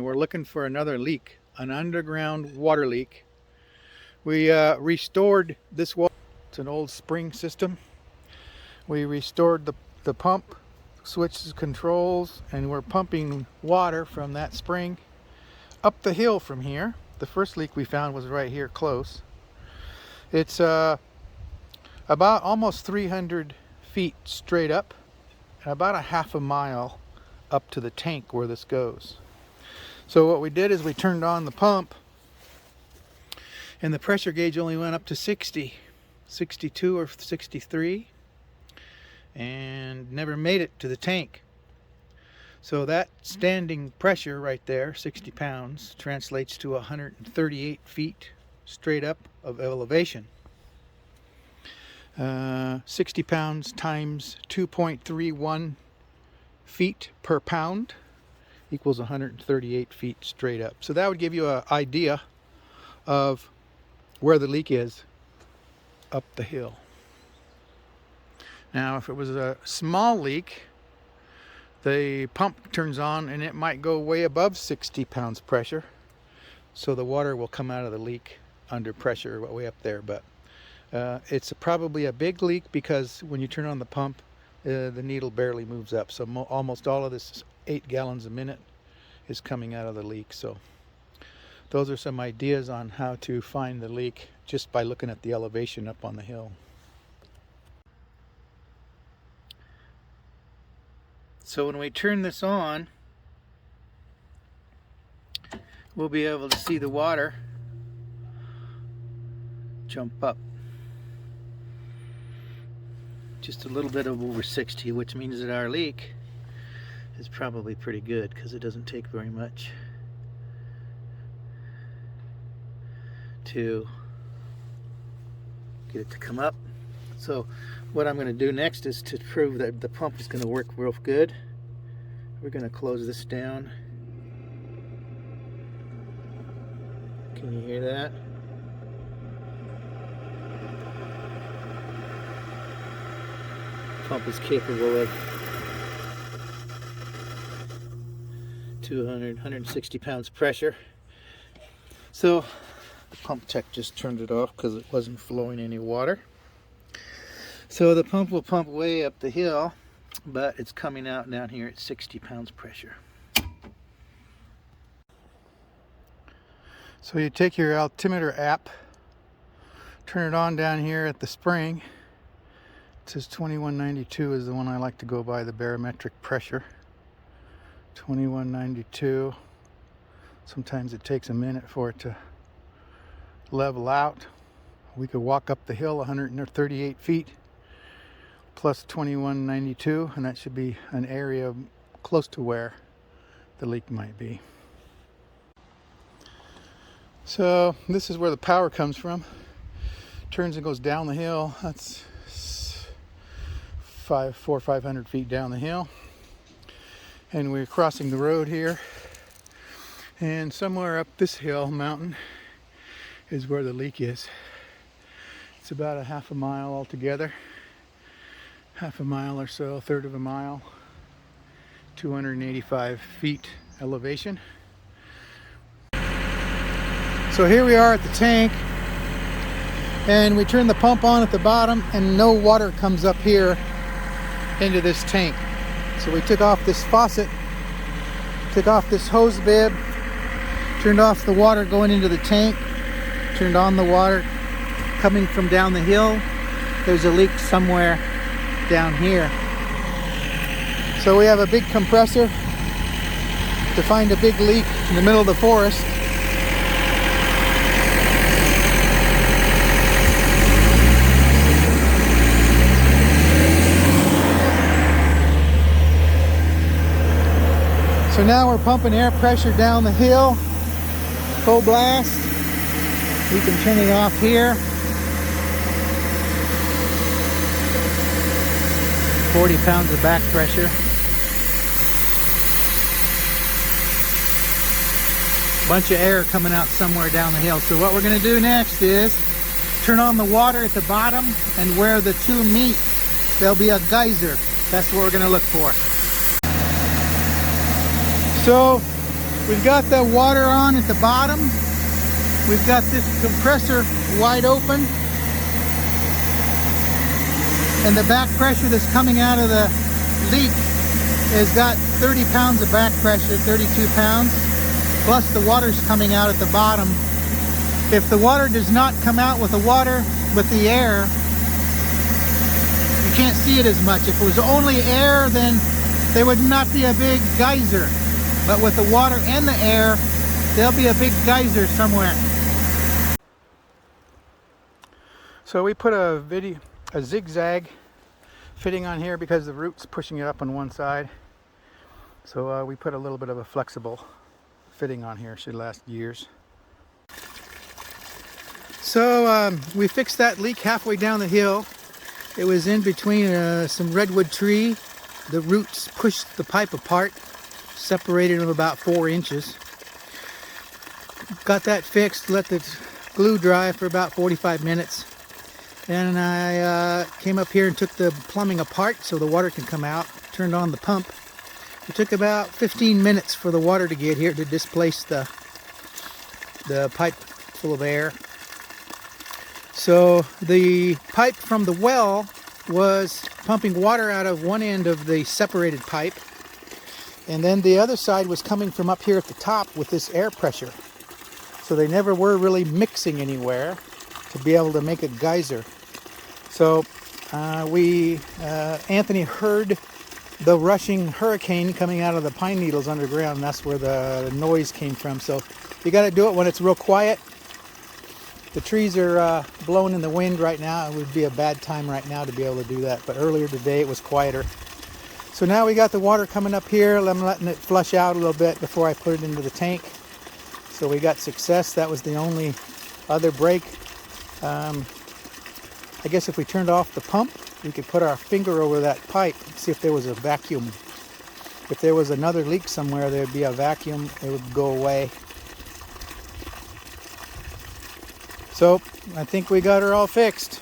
We're looking for another leak, an underground water leak. We restored this water. It's an old spring system. We restored the pump, switches, controls, and we're pumping water from that spring up the hill from here. The first leak we found was right here close. It's about almost 300 feet straight up and about a half a mile up to the tank where this goes. So what we did is we turned on the pump and the pressure gauge only went up to 60, 62 or 63, and never made it to the tank. So that standing pressure right there, 60 pounds, translates to 138 feet straight up of elevation. 60 pounds times 2.31 feet per pound equals 138 feet straight up. So that would give you an idea of where the leak is up the hill. Now, if it was a small leak, the pump turns on and it might go way above 60 pounds pressure. So the water will come out of the leak under pressure way up there. But it's probably a big leak because when you turn on the pump, the needle barely moves up. So almost all of this 8 gallons a minute is coming out of the leak. So those are some ideas on how to find the leak just by looking at the elevation up on the hill. So when we turn this on, we'll be able to see the water jump up just a little bit over 60, which means that our leak is probably pretty good because it doesn't take very much to get it to come up. So what I'm going to do next is to prove that the pump is going to work real good. We're going to close this down. Can you hear that? The pump is capable of 160 pounds pressure. So the pump tech just turned it off because it wasn't flowing any water. So the pump will pump way up the hill, but it's coming out down here at 60 pounds pressure. So you take your altimeter app, turn it on down here at the spring. It says 2192 is the one I like to go by, the barometric pressure. 2192. Sometimes it takes a minute for it to level out. We could walk up the hill 138 feet plus 2192, and that should be an area close to where the leak might be. So this is where the power comes from. Turns and goes down the hill. That's 400 or 500 feet down the hill. And we're crossing the road here, and somewhere up this hill mountain is where the leak is. It's about a half a mile altogether, half a mile or so, a third of a mile, 285 feet elevation. So here we are at the tank, and we turn the pump on at the bottom and no water comes up here into this tank. So we took off this faucet, took off this hose bib, turned off the water going into the tank, turned on the water coming from down the hill. There's a leak somewhere down here. So we have a big compressor to find a big leak in the middle of the forest. So now we're pumping air pressure down the hill, full blast. We can turn it off here. 40 pounds of back pressure. Bunch of air coming out somewhere down the hill. So what we're going to do next is turn on the water at the bottom, and where the two meet, there'll be a geyser. That's what we're going to look for. So We've got the water on at the bottom. We've got this compressor wide open. And the back pressure that's coming out of the leak has got 30 pounds of back pressure, 32 pounds. Plus the water's coming out at the bottom. If the water does not come out with the air, you can't see it as much. If it was only air, then there would not be a big geyser. But with the water and the air, there'll be a big geyser somewhere. So we put a zigzag fitting on here because the root's pushing it up on one side. So we put a little bit of a flexible fitting on here. Should last years. So we fixed that leak halfway down the hill. It was in between some redwood tree. The roots pushed the pipe apart, separated them about 4 inches. Got that fixed, let the glue dry for about 45 minutes. And I came up here and took the plumbing apart so the water can come out. Turned on the pump. It took about 15 minutes for the water to get here to displace the pipe full of air. So the pipe from the well was pumping water out of one end of the separated pipe, and then the other side was coming from up here at the top with this air pressure. So they never were really mixing anywhere to be able to make a geyser. So Anthony heard the rushing hurricane coming out of the pine needles underground, and that's where the noise came from. So you got to do it when it's real quiet. The trees are blowing in the wind right now. It would be a bad time right now to be able to do that, but earlier today it was quieter. So now we got the water coming up here. I'm letting it flush out a little bit before I put it into the tank. So we got success. That was the only other break. I guess if we turned off the pump, we could put our finger over that pipe and see if there was a vacuum. If there was another leak somewhere, there'd be a vacuum. It would go away. So I think we got her all fixed.